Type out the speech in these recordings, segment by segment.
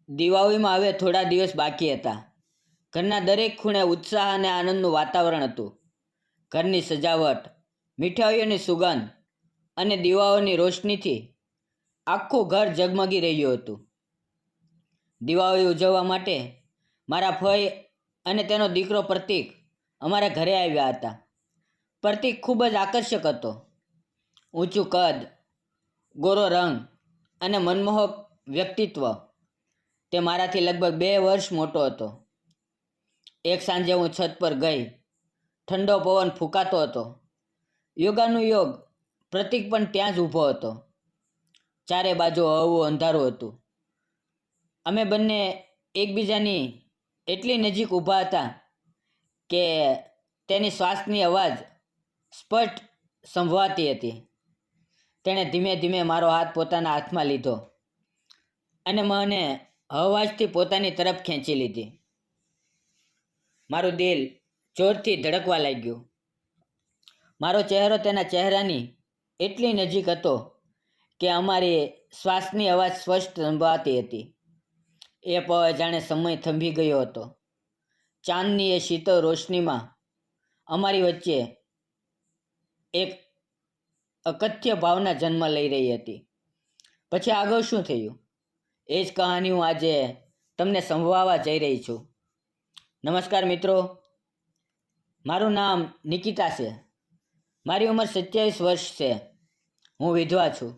દિવાળીમાં હવે થોડા દિવસ બાકી હતા. ઘરના દરેક ખૂણે ઉત્સાહ અને આનંદનું વાતાવરણ હતું. ઘરની સજાવટ, મીઠાઈઓની સુગંધ અને દીવાઓની રોશનીથી આખું ઘર ઝગમગી રહ્યું હતું. દિવાળી ઉજવવા માટે મારા ફઈ અને તેનો દીકરો પ્રતીક અમારા ઘરે આવ્યા હતા. પ્રતીક ખૂબ જ આકર્ષક હતો. ઊંચું કદ, ગોરો રંગ અને મનમોહક વ્યક્તિત્વ. તે મારાથી લગભગ 2 વર્ષ મોટો હતો. એક સાંજે હું છત પર ગઈ. ઠંડો પવન ફૂંકાતો હતો. યોગાનું યોગ પ્રતીક પણ ત્યાં જ ઊભો હતો. ચારે બાજુ હળવું અંધારું હતું. અમે બંને એકબીજાની એટલી નજીક ઊભા હતા કે તેની શ્વાસની અવાજ સ્પષ્ટ સંભળાતી હતી. તેણે ધીમે ધીમે મારો હાથ પોતાના હાથમાં લીધો અને મને હળવાશથી પોતાની તરફ ખેંચી લીધી. મારું દિલ જોરથી ધડકવા લાગ્યું. મારો ચહેરો તેના ચહેરાની એટલી નજીક હતો કે અમારી શ્વાસની અવાજ સ્પષ્ટ સંભળાતી હતી. એ પળ જાણે સમય થંભી ગયો હતો. ચાંદની એ શીતળ રોશનીમાં અમારી વચ્ચે એક અકથ્ય ભાવના જન્મ લઈ રહી હતી. પછી આગળ શું થયું એ જ કહાની હું આજે તમને સંભળાવવા જઈ રહી છું. નમસ્કાર મિત્રો, મારું નામ નિકિતા છે. મારી ઉંમર 27 વર્ષ છે. હું વિધવા છું.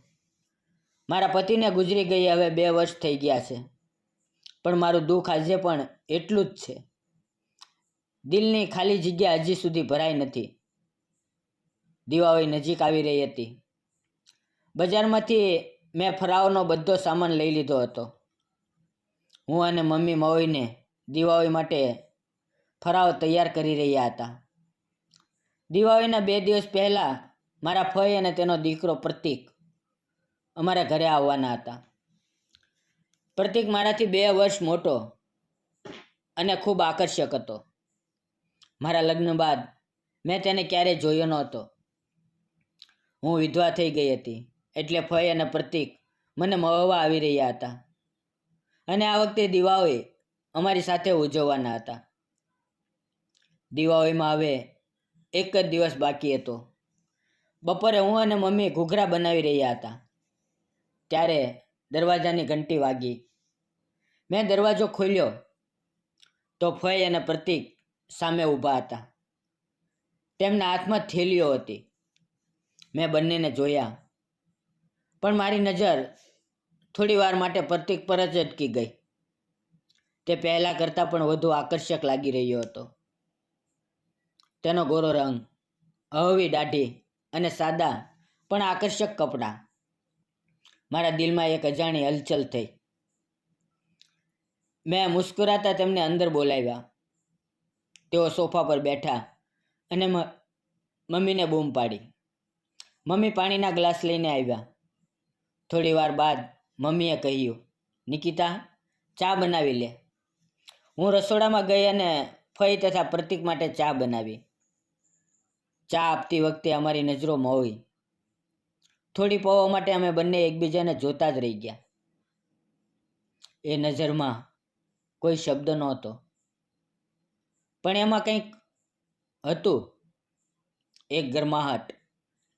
મારા પતિને ગુજરી ગઈ હવે 2 વર્ષ થઈ ગયા છે. પણ મારું દુઃખ આજે પણ એટલું જ છે. દિલની ખાલી જગ્યા હજી સુધી ભરાઈ નથી. દિવાળી નજીક આવી રહી હતી. બજારમાંથી મેં ફરાળનો બધો સામાન લઈ લીધો હતો. હું અને મમ્મી મળીને દિવાળી માટે ફરાળ તૈયાર કરી રહ્યા હતા. દિવાળીના 2 દિવસ પહેલાં મારા ફઈ અને તેનો દીકરો પ્રતીક અમારા ઘરે આવવાના હતા. પ્રતીક મારાથી 2 વર્ષ મોટો અને ખૂબ આકર્ષક હતો. મારા લગ્ન બાદ મેં તેને ક્યારેય જોયો નહોતો. હું વિધવા થઈ ગઈ હતી એટલે ફઈ અને પ્રતીક મને મળવા આવી રહ્યા હતા અને આ વખતે દિવાળી અમારી સાથે ઉજવવાના હતા. દિવાળીમાં હવે એક જ દિવસ બાકી હતો. બપોરે હું અને મમ્મી ઘૂઘરા બનાવી રહ્યા હતા ત્યારે દરવાજાની ઘંટી વાગી. મેં દરવાજો ખોલ્યો તો ફઈ અને પ્રતીક સામે ઊભા હતા. તેમના હાથમાં થેલીઓ હતી. મેં બંનેને જોયા, પણ મારી નજર થોડી વાર માટે પ્રતીક પર જ અટકી ગઈ. તે પહેલાં કરતાં પણ વધુ આકર્ષક લાગી રહ્યો હતો. તેનો ગોરો રંગ, હળવી દાઢી અને સાદા પણ આકર્ષક કપડાં. મારા દિલમાં એક અજાણી હલચલ થઈ. મેં મુસ્કુરાતા તેમને અંદર બોલાવ્યા. તેઓ સોફા પર બેઠા અને મમ્મીને બૂમ પાડી. મમ્મી પાણીના ગ્લાસ લઈને આવ્યા. થોડી વાર બાદ મમ્મીએ કહ્યું, નિકિતા, ચા બનાવી લે. હું રસોડામાં ગઈ અને ફઈ તથા પ્રતીક માટે ચા બનાવી. ચા આપતી વખતે અમારી નજરો મોળી. થોડી પળો માટે અમે બંને એકબીજાને જોતા જ રહી ગયા. એ નજરમાં કોઈ શબ્દ નહોતો, પણ એમાં કંઈક હતું. એક ગરમાહટ,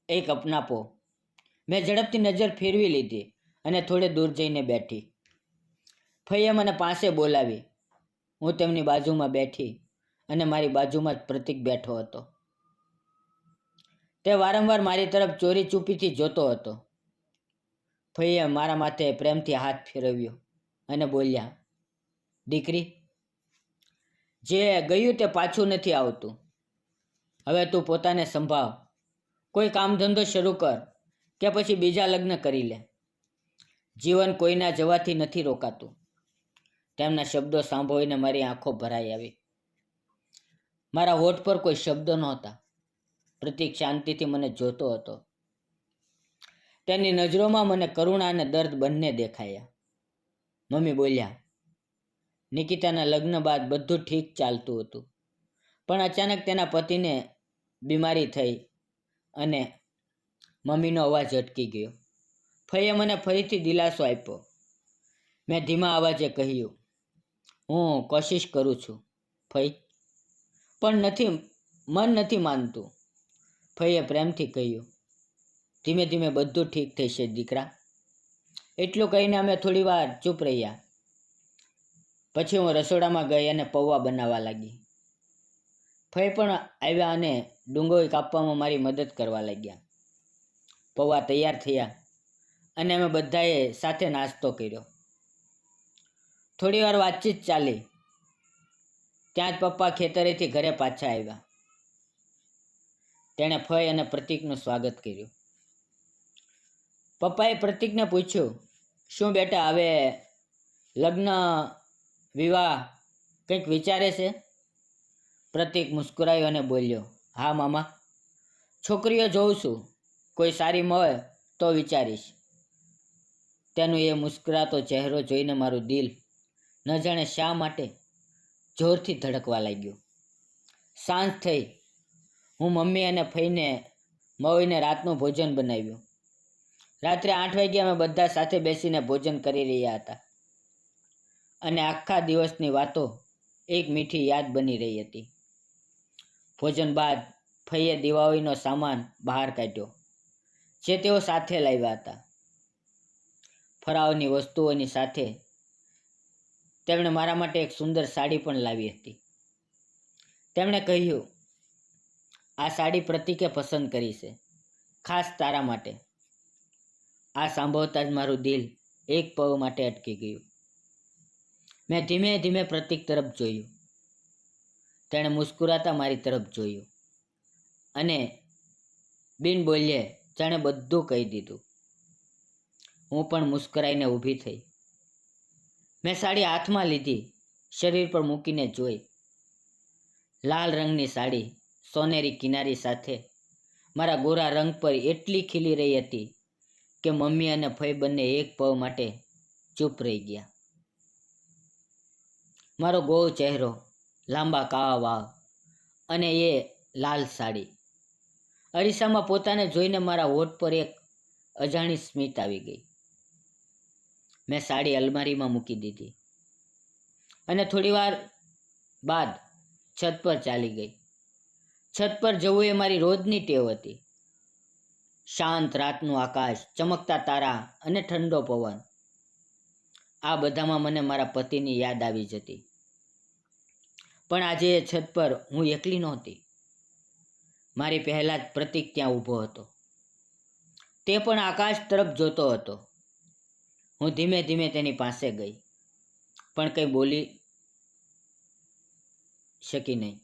એક અપનાપો. મેં ઝડપથી નજર ફેરવી લીધી અને થોડે દૂર જઈને બેઠી. ફઈએ મને પાસે બોલાવી. હું તેમની બાજુમાં બેઠી અને મારી બાજુમાં જ પ્રતીક બેઠો હતો. તે વારંવાર મારી તરફ ચોરી ચૂપીથી જોતો હતો. ફઈએ મારા માથે પ્રેમથી હાથ ફેરવ્યો અને બોલ્યા, દીકરી, જે ગયું તે પાછું નથી આવતું. હવે તું પોતાને સંભાળ. કોઈ કામ ધંધો શરૂ કર કે પછી બીજા લગ્ન કરી લે. જીવન કોઈના જવાથી નથી રોકાતું. તેમના શબ્દો સાંભળીને મારી આંખો ભરાઈ આવી. મારા હોઠ પર કોઈ શબ્દો નહોતા. પ્રતીક શાંતિથી મને જોતો હતો. તેની નજરોમાં મને કરુણા અને દર્દ બંને દેખાયા. મમ્મી બોલ્યા, નિકિતાના લગ્ન બાદ બધું ઠીક ચાલતું હતું, પણ અચાનક તેના પતિને બીમારી થઈ અને મમ્મીનો અવાજ અટકી ગયો. ફઈએ મને ફરીથી દિલાસો આપ્યો. મેં ધીમા અવાજે કહ્યું, હું કોશિશ કરું છું ફઈ, પણ મન નથી માનતું. ફઈએ પ્રેમથી કહ્યું, ધીમે ધીમે બધું ઠીક થશે દીકરા. એટલું કહીને અમે થોડી વાર ચૂપ રહ્યા. પછી હું રસોડામાં ગઈ અને પૌવા બનાવવા લાગી. ફઈ પણ આવ્યા અને ડુંગળી કાપવામાં મારી મદદ કરવા લાગ્યા. પૌવા તૈયાર થયા અને અમે બધાએ સાથે નાસ્તો કર્યો. થોડી વાર વાતચીત ચાલી. ત્યાં જ પપ્પા ખેતરેથી ઘરે પાછા આવ્યા. તેણે ફઈ અને પ્રતીકનું સ્વાગત કર્યું. પપ્પાએ પ્રતીકને પૂછ્યું, શું બેટા હવે લગ્ન વિવાહ કંઈક વિચારે છે? પ્રતીક મુસ્કુરાયો અને બોલ્યો, હા મામા, છોકરીઓ જોઉં છું, કોઈ સારી મળે તો વિચારીશ. તેનું એ મુસ્કરાતો ચહેરો જોઈને મારું દિલ ન જાણે શા માટે જોરથી ધડકવા લાગ્યું. સાંજ થઈ. હું મમ્મી અને ફઈને મળીને રાતનું ભોજન બનાવ્યું. રાત્રે 8 વાગ્યે અમે બધા સાથે બેસીને ભોજન કરી રહ્યા હતા અને આખા દિવસની વાતો એક મીઠી યાદ બની રહી હતી. ભોજન બાદ ફઈએ દિવાળીનો સામાન બહાર કાઢ્યો જે તેઓ સાથે લાવ્યા હતા. ફરાળની વસ્તુઓની સાથે તેમણે મારા માટે એક સુંદર સાડી પણ લાવી હતી. તેમણે કહ્યું, આ સાડી પ્રતીકે પસંદ કરી છે, ખાસ તારા માટે. આ સાંભળતા જ મારું દિલ એક પળ માટે અટકી ગયું. મેં ધીમે ધીમે પ્રતીક તરફ જોયું. તેણે મુસ્કુરાતા મારી તરફ જોયું અને બિન બોલ્યે જાણે બધું કહી દીધું. હું પણ મુસ્કરાઈને ઊભી થઈ. મેં સાડી હાથમાં લીધી, શરીર પર મૂકીને જોઈ. લાલ રંગની સાડી સોનેરી કિનારી સાથે મારા ગોરા રંગ પર એટલી ખીલી રહી હતી કે મમ્મી અને ફઈ બંને એક પળ માટે ચૂપ રહી ગયા. મારો ગોળ ચહેરો, લાંબા કાળા વાળ અને એ લાલ સાડી. અરીસામાં પોતાને જોઈને મારા હોઠ પર એક અજાણી સ્મિત આવી ગઈ. મેં સાડી અલમારીમાં મૂકી દીધી અને થોડી વાર બાદ છત પર ચાલી ગઈ. છત પર જવું એ મારી રોજની ટેવ હતી. શાંત રાતનું આકાશ, ચમકતા તારા અને ઠંડો પવન, આ બધામાં મને મારા પતિની યાદ આવી જતી. પણ આજે એ છત પર હું એકલી નહોતી. મારી પહેલા જ પ્રતીક ત્યાં ઊભો હતો. તે પણ આકાશ તરફ જોતો હતો. હું ધીમે ધીમે તેની પાસે ગઈ, પણ કંઈ બોલી શકી નહીં.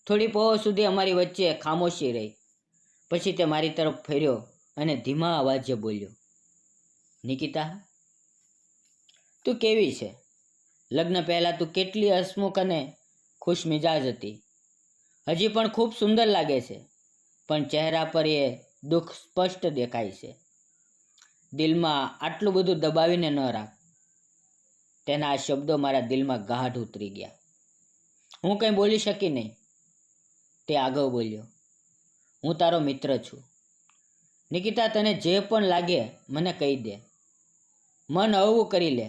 થોડી પળો સુધી અમારી વચ્ચે ખામોશી રહી. પછી તે મારી તરફ ફર્યો અને ધીમા અવાજે બોલ્યો, નિકિતા, તું કેવી છે? લગ્ન પહેલાં તું કેટલી હસમુખ અને ખુશ મિજાજ હતી. હજી પણ ખૂબ સુંદર લાગે છે, પણ ચહેરા પર એ દુઃખ સ્પષ્ટ દેખાય છે. દિલમાં આટલું બધું દબાવીને ન રાખ. તેના આ શબ્દો મારા દિલમાં ગાઢ ઉતરી ગયા. હું કંઈ બોલી શકી નહીં. તે આગળ બોલ્યો, હું તારો મિત્ર છું. નિકિતા, તને જે પણ લાગે મને કહી દે. મન હળવું કરી લે.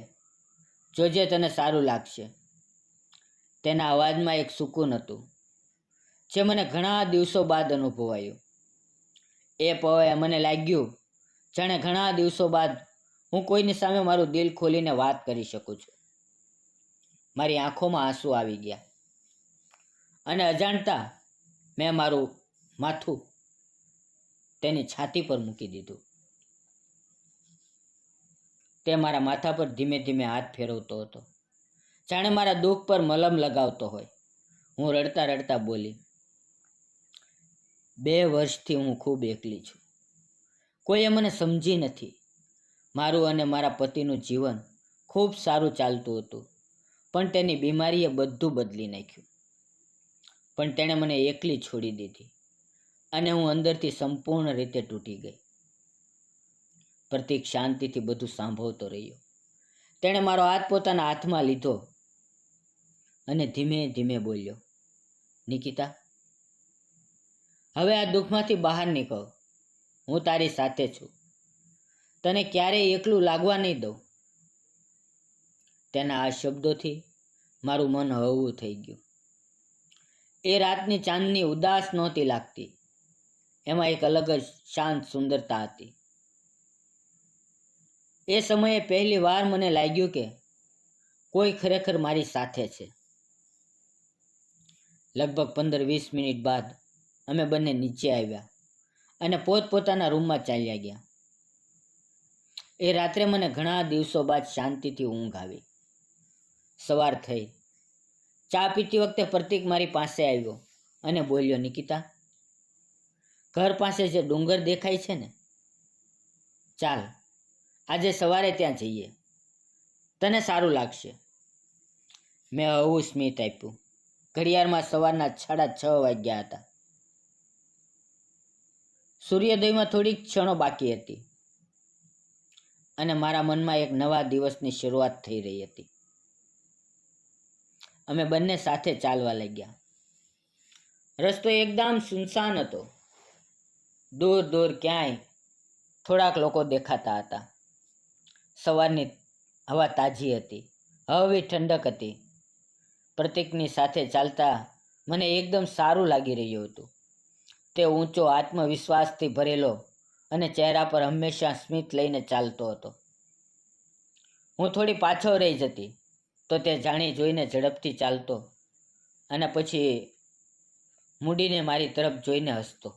જોજે, તને સારું લાગશે. તેના અવાજમાં એક સુકૂન હતું જે મને ઘણા દિવસો બાદ અનુભવાયું. એ પળે મને લાગ્યું જાણે ઘણા દિવસો બાદ હું કોઈની સામે મારું દિલ ખોલીને વાત કરી શકું છું. મારી આંખોમાં આંસુ આવી ગયા અને અજાણતા મેં મારું માથું તેની છાતી પર મૂકી દીધું. તે મારા માથા પર ધીમે ધીમે હાથ ફેરવતો હતો, જાણે મારા દુઃખ પર મલમ લગાવતો હોય. હું રડતા રડતા બોલી, 2 વર્ષથી હું ખૂબ એકલી છું. કોઈએ મને સમજી નથી. મારું અને મારા પતિનું જીવન ખૂબ સારું ચાલતું હતું, પણ તેની બીમારીએ બધું બદલી નાખ્યું. પણ તેણે મને એકલી છોડી દીધી અને હું અંદરથી સંપૂર્ણ રીતે તૂટી ગઈ. પ્રતીક શાંતિથી બધું સાંભળતો રહ્યો. તેણે મારો હાથ પોતાના હાથમાં લીધો અને ધીમે ધીમે બોલ્યો, નિકિતા, હવે આ દુઃખમાંથી બહાર નીકળ. હું તારી સાથે છું. તને ક્યારેય એકલું લાગવા નહીં દઉં. તેના આ શબ્દોથી મારું મન હળવું થઈ ગયું. એ રાતની ચાંદની ઉદાસ નહોતી લાગતી. એમાં એક અલગ જ શાંત સુંદરતા હતી. એ સમયે પહેલી વાર મને લાગ્યું કે કોઈ ખરેખર મારી સાથે છે. લગભગ 15-20 મિનિટ બાદ અમે બંને નીચે આવ્યા અને પોતપોતાના રૂમમાં ચાલ્યા ગયા. એ રાત્રે મને ઘણા દિવસો બાદ શાંતિથી ઊંઘ આવી. સવાર થઈ. ચા પીતી વખતે પ્રતીક મારી પાસે આવ્યો અને બોલ્યો, નિકિતા, ઘર પાસે જે ડુંગર દેખાય છે ને, ચાલ આજે સવારે ત્યાં જઈએ, તને સારું લાગશે. મેં હળવું સ્મિત આપ્યું. ઘડિયાળમાં સવારના 6:30 વાગ્યા હતા. સૂર્યોદયમાં થોડીક ક્ષણો બાકી હતી અને મારા મનમાં એક નવા દિવસની શરૂઆત થઈ રહી હતી. અમે બંને સાથે ચાલવા લાગ્યા. રસ્તો એકદમ સુનસાન હતો. દૂર દૂર ક્યાંય થોડાક લોકો દેખાતા હતા. સવારની હવા તાજી હતી, હળવી ઠંડક હતી. પ્રતીકની સાથે ચાલતા મને એકદમ સારું લાગી રહ્યું હતું. તે ઊંચો, આત્મવિશ્વાસથી ભરેલો અને ચહેરા પર હંમેશા સ્મિત લઈને ચાલતો હતો. હું થોડી પાછળ રહી જતી તો તે જાણી જોઈને ઝડપથી ચાલતો અને પછી મૂડીને મારી તરફ જોઈને હસતો.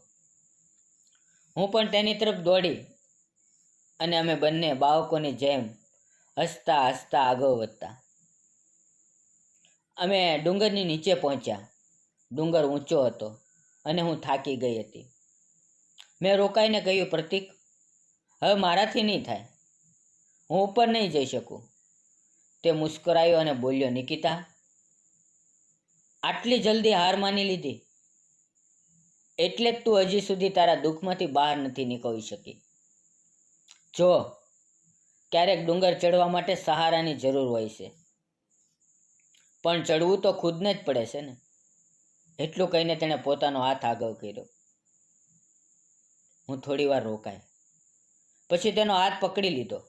હું પણ તેની તરફ દોડી અને અમે બંને બાળકોની જેમ હસતા હસતા આગળ વધતા. અમે ડુંગરની નીચે પહોંચ્યા. ડુંગર ઊંચો હતો અને હું થાકી ગઈ હતી. મેં રોકાઈને કહ્યું, પ્રતીક, હવે મારાથી નહીં થાય, હું ઉપર નહીં જઈ શકું. તે મુસ્કરાયો અને બોલ્યો, નિકિતા, આટલી જલ્દી હાર માની લીધી? એટલે જ તું હજી સુધી તારા દુઃખમાંથી બહાર નથી નીકળી શકી. જો, ક્યારેક ડુંગર ચડવા માટે સહારાની જરૂર હોય છે, પણ ચડવું તો ખુદને જ પડે છે ને. એટલું કહીને તેણે પોતાનો હાથ આગળ કર્યો. હું થોડી વાર રોકાઈ. પછી તેનો હાથ પકડી લીધો.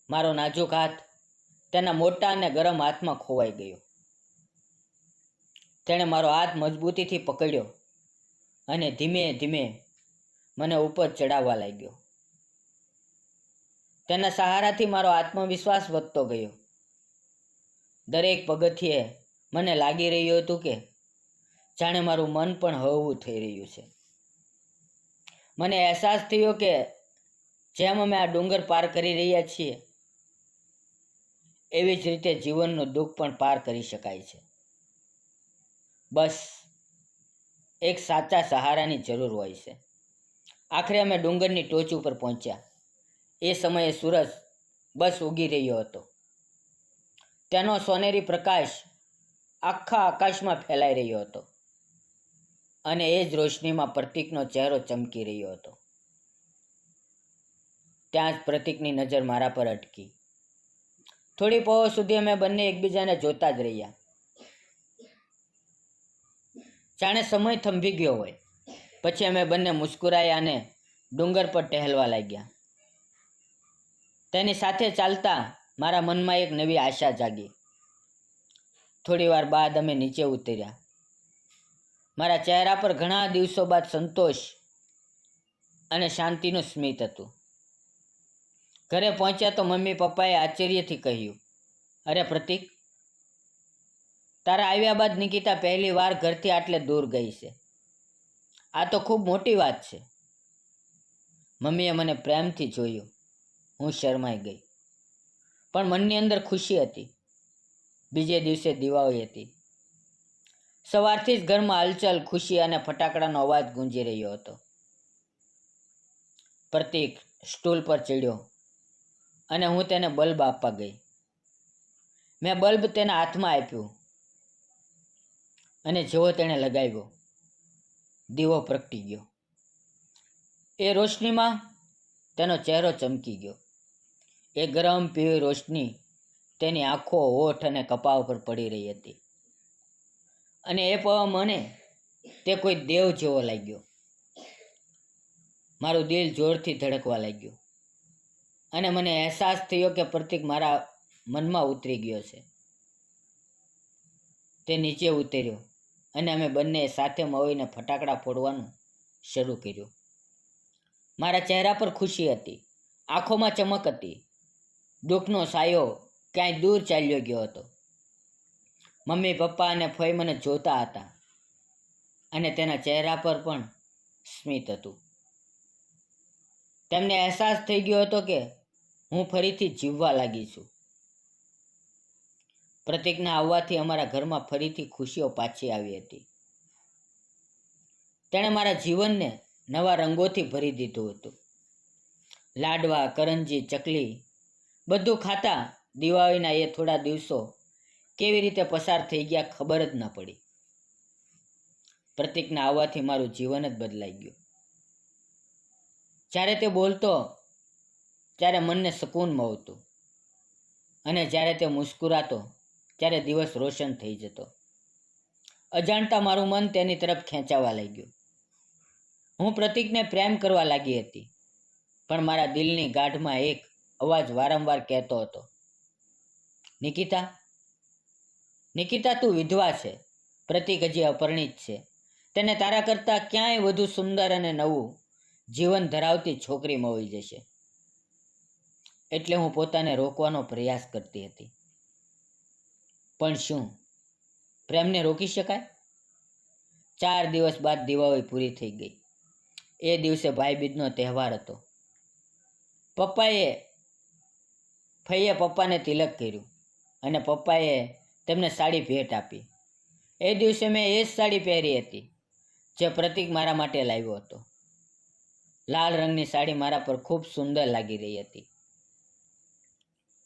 મારો નાજુક હાથ તેના મોટા અને ગરમ હાથમાં ખોવાઈ ગયો. તેણે મારો હાથ મજબૂતીથી પકડ્યો અને ધીમે ધીમે મને ઉપર ચડાવવા લાગ્યો. તેના સહારાથી મારો આત્મવિશ્વાસ વધતો ગયો. દરેક પગથિયે મને લાગી રહ્યું હતું કે જાણે મારું મન પણ હળવું થઈ રહ્યું છે. મને અહેસાસ થયો કે જેમ અમે આ ડુંગર પાર કરી રહ્યા છીએ, એવી જ રીતે જીવનનું દુઃખ પણ પાર કરી શકાય છે. બસ એક સાચા સહારાની જરૂર હોય છે. આખરે અમે ડુંગરની ટોચ ઉપર પહોંચ્યા. એ સમયે સૂરજ બસ ઉગી રહ્યો હતો. તેનો સોનેરી પ્રકાશ આખા આકાશમાં ફેલાઈ રહ્યો હતો અને એ જ રોશનીમાં પ્રતીકનો ચહેરો ચમકી રહ્યો હતો. ત્યાં જ પ્રતીકની નજર મારા પર અટકી. થોડી પળો સુધી અમે બંને એકબીજાને જોતા જ રહ્યા, જાણે સમય થંભી ગયો હોય. પછી અમે બંને મુસ્કુરાયા અને ડુંગર પર ટહેલવા લાગ્યા. તેની સાથે ચાલતા મારા મનમાં એક નવી આશા જાગી. થોડી વાર બાદ અમે નીચે ઉતર્યા. મારા ચહેરા પર ઘણા દિવસો બાદ સંતોષ અને શાંતિનું સ્મિત હતું. ઘરે પહોંચ્યા તો મમ્મી પપ્પાએ આશ્ચર્યથી કહ્યું, અરે પ્રતીક, તારા આવ્યા બાદ નિકિતા પહેલી વાર ઘરથી આટલે દૂર ગઈ છે. આ તો ખૂબ મોટી વાત છે. મમ્મીએ મને પ્રેમથી જોયું. હું શરમાઈ ગઈ, પણ મનની અંદર ખુશી હતી. બીજે દિવસે દિવાળી હતી. સવારથી જ ઘરમાં હલચલ, ખુશી અને ફટાકડાનો અવાજ ગુંજી રહ્યો હતો. પ્રતીક સ્ટૂલ પર ચડ્યો અને હું તેને બલ્બ આપવા ગઈ. મેં બલ્બ તેના હાથમાં આપ્યું અને જેવો તેણે લગાવ્યો, દીવો પ્રગટી ગયો. એ રોશનીમાં તેનો ચહેરો ચમકી ગયો. એ ગરમ પીળી રોશની તેની આંખો, હોઠ અને કપાળ પર પડી રહી હતી અને એ પળ મને તે કોઈ દેવ જેવો લાગ્યો. મારું દિલ જોરથી ધડકવા લાગ્યું અને મને અહેસાસ થયો કે પ્રતીક મારા મનમાં ઉતરી ગયો છે. તે નીચે ઉતર્યો અને અમે બંને સાથે મળીને ફટાકડા ફોડવાનું શરૂ કર્યું. મારા ચહેરા પર ખુશી હતી, આંખોમાં ચમક હતી. દુઃખનો સાયો ક્યાંય દૂર ચાલ્યો ગયો હતો. મમ્મી, પપ્પા અને ફઈ મને જોતા હતા અને તેના ચહેરા પર પણ સ્મિત હતું. તેમને અહેસાસ થઈ ગયો હતો કે હું ફરીથી જીવવા લાગી છું. પ્રતીકના આવવાથી અમારા ઘરમાં ફરીથી ખુશીઓ પાછી આવી હતી. તેણે મારા જીવનને નવા રંગોથી ભરી દીધું હતું. લાડવા, કરંજી, ચકલી બધું ખાતા દિવાળીના એ થોડા દિવસો કેવી રીતે પસાર થઈ ગયા ખબર જ ન પડી. પ્રતીકના આવવાથી મારું જીવન જ બદલાઈ ગયું. જ્યારે તે બોલતો ત્યારે મનને સુકૂન મળતું અને જ્યારે તે મુસ્કુરાતો ત્યારે દિવસ રોશન થઈ જતો. અજાણતા મારું મન તેની તરફ ખેંચાવા લાગ્યું. હું પ્રતીકને પ્રેમ કરવા લાગી હતી, પણ મારા દિલની ગાઢમાં એક અવાજ વારંવાર કહેતો હતો, નિકિતા, નિકિતા, તું વિધવા છે. પ્રતીક હજી અપરિણિત છે. તેને તારા કરતાં ક્યાંય વધુ સુંદર અને નવું જીવન ધરાવતી છોકરી મળી જશે. એટલે હું પોતાને રોકવાનો પ્રયાસ કરતી હતી. પણ શું પ્રેમને રોકી શકાય? 4 દિવસ બાદ દિવાળી પૂરી થઈ ગઈ. એ દિવસે ભાઈબીજનો તહેવાર હતો. ફઈએ પપ્પાને તિલક કર્યું અને પપ્પાએ તેમને સાડી ભેટ આપી. એ દિવસે મેં એ જ સાડી પહેરી હતી જે પ્રતીક મારા માટે લાવ્યો હતો. લાલ રંગની સાડી મારા પર ખૂબ સુંદર લાગી રહી હતી.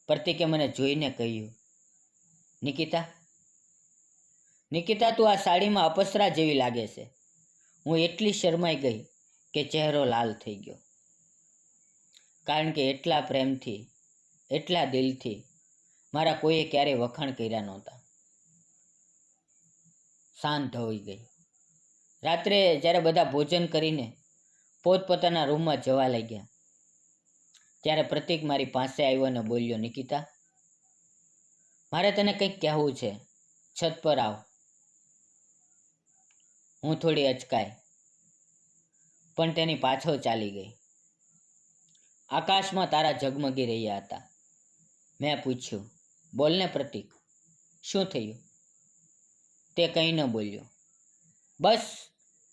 પ્રતીકે મને જોઈને કહ્યું, નિકિતા, નિકિતા, તું આ સાડીમાં અપસરા જેવી લાગે છે. હું એટલી શરમાઈ ગઈ કે ચહેરો લાલ થઈ ગયો, કારણ કે એટલા પ્રેમથી, એટલા દિલથી મારા કોઈએ ક્યારેય વખાણ કર્યા નહોતા. શાંત હોઈ ગઈ. રાત્રે જ્યારે બધા ભોજન કરીને પોતપોતાના રૂમમાં જવા લાગ્યા ત્યારે પ્રતીક મારી પાસે આવ્યો અને બોલ્યો, નિકિતા, મારે તને કંઈક કહેવું છે. છત પર આવ. હું થોડી અચકાઈ, પણ તેની પાછળ ચાલી ગઈ. આકાશમાં તારા ઝગમગી રહ્યા હતા. મેં પૂછ્યું, બોલને પ્રતીક, શું થયું? તે કંઈ ન બોલ્યો. બસ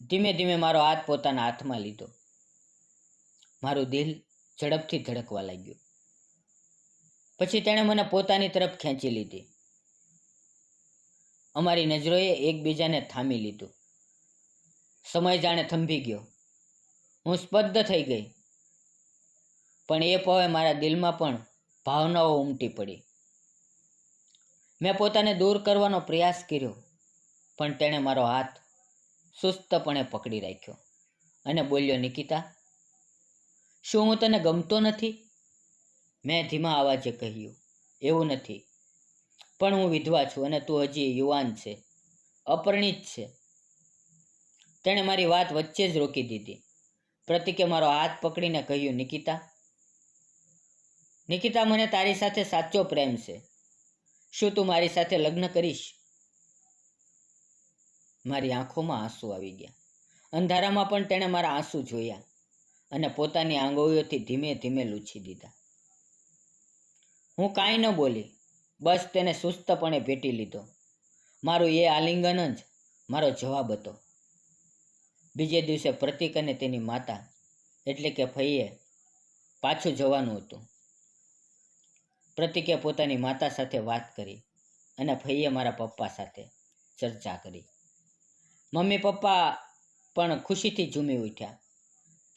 ધીમે ધીમે મારો હાથ પોતાના હાથમાં લીધો. મારું દિલ ઝડપથી ધડકવા લાગ્યું. પછી તેણે મને પોતાની તરફ ખેંચી લીધી. અમારી નજરોએ એકબીજાને થામી લીધું. સમય જાણે થંભી ગયો. હું સ્તબ્ધ થઈ ગઈ. પણ એ પળે મારા દિલમાં પણ ભાવનાઓ ઉમટી પડી. મેં પોતાને દૂર કરવાનો પ્રયાસ કર્યો, પણ તેણે મારો હાથ સુસ્તપણે પકડી રાખ્યો અને બોલ્યો, નિકિતા, શું હું તને ગમતો નથી? મેં ધીમા અવાજે કહ્યું, એવું નથી, પણ હું વિધવા છું અને તું હજી યુવાન છે, અપરિણિત છે. તેણે મારી વાત વચ્ચે જ રોકી દીધી. પ્રતીકે મારો હાથ પકડીને કહ્યું, નિકિતા, નિકિતા, મને તારી સાથે સાચો પ્રેમ છે. શું તું મારી સાથે લગ્ન કરીશ? મારી આંખોમાં આંસુ આવી ગયા. અંધારામાં પણ તેણે મારા આંસુ જોયા અને પોતાની આંગળીઓથી ધીમે ધીમે લૂછી દીધા. હું કાંઈ ન બોલી, બસ તેને સુસ્તપણે ભેટી લીધો. મારું એ આલિંગન જ મારો જવાબ હતો. બીજે દિવસે પ્રતીક અને તેની માતા એટલે કે ફઈએ પાછું જવાનું હતું. પ્રતીકે પોતાની માતા સાથે વાત કરી અને ફઈએ મારા પપ્પા સાથે ચર્ચા કરી. મમ્મી પપ્પા પણ ખુશીથી ઝૂમી ઉઠ્યા.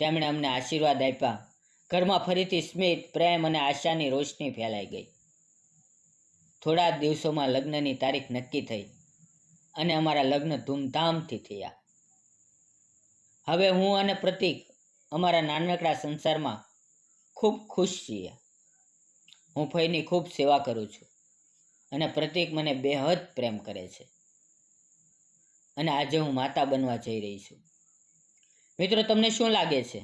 તેમણે અમને આશીર્વાદ આપ્યા. ઘરમાં ફરીથી સ્મિત, પ્રેમ અને આશાની રોશની ફેલાઈ ગઈ. થોડા જ દિવસોમાં લગ્નની તારીખ નક્કી થઈ અને અમારા લગ્ન ધૂમધામથી થયા. હવે હું અને પ્રતીક અમારા નાનકડા સંસારમાં ખૂબ ખુશ છીએ. હું ફઈની ખૂબ સેવા કરું છું અને પ્રતીક મને બેહદ પ્રેમ કરે છે. અને આજે હું માતા બનવા જઈ રહી છું. મિત્રો, તમને શું લાગે છે?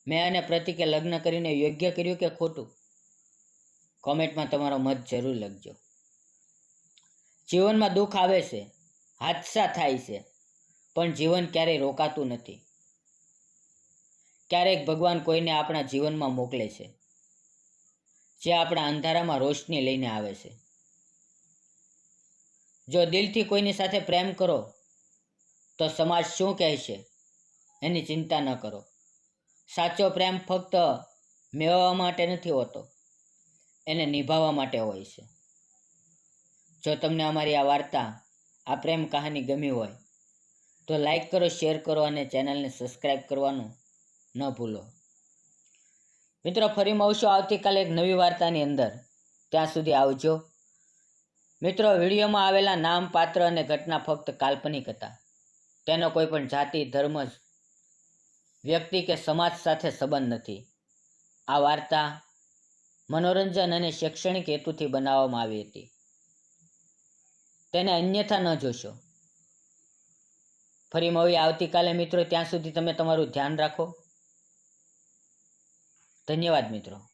મેં અને પ્રતીકે લગ્ન કરીને યોગ્ય કર્યું કે ખોટું? કોમેન્ટમાં તમારો મત જરૂર લખજો. જીવનમાં દુઃખ આવે છે, હાદસા થાય છે, પણ જીવન ક્યારેય રોકાતું નથી. ક્યારેક ભગવાન કોઈને આપણા જીવનમાં મોકલે છે, જે આપણા અંધારામાં રોશની લઈને આવે છે. જો દિલથી કોઈની સાથે પ્રેમ કરો તો સમાજ શું કહેશે એની ચિંતા ન કરો. સાચો પ્રેમ ફક્ત મેળવવા માટે નથી હોતો, એને નિભાવવા માટે હોય છે. જો તમને અમારી આ વાર્તા, આ પ્રેમ કહાની ગમી હોય તો લાઈક કરો, શેર કરો અને ચેનલને સબસ્ક્રાઈબ કરવાનું ન ભૂલો. મિત્રો, ફરી મળશું આવતીકાલે એક નવી વાર્તાની અંદર. ત્યાં સુધી આવજો. મિત્રો, વિડીયોમાં આવેલા નામ, પાત્ર અને ઘટના ફક્ત કાલ્પનિક હતા. તેનો કોઈ પણ જાતિ, ધર્મ, વ્યક્તિ કે સમાજ સાથે સંબંધ નથી. આ વાર્તા મનોરંજન અને શૈક્ષણિક હેતુથી બનાવવામાં આવી હતી. તેને અન્યથા ન જોશો. ફરી મળીએ આવતીકાલે મિત્રો. ત્યાં સુધી તમે તમારું ધ્યાન રાખો. ધન્યવાદ મિત્રો.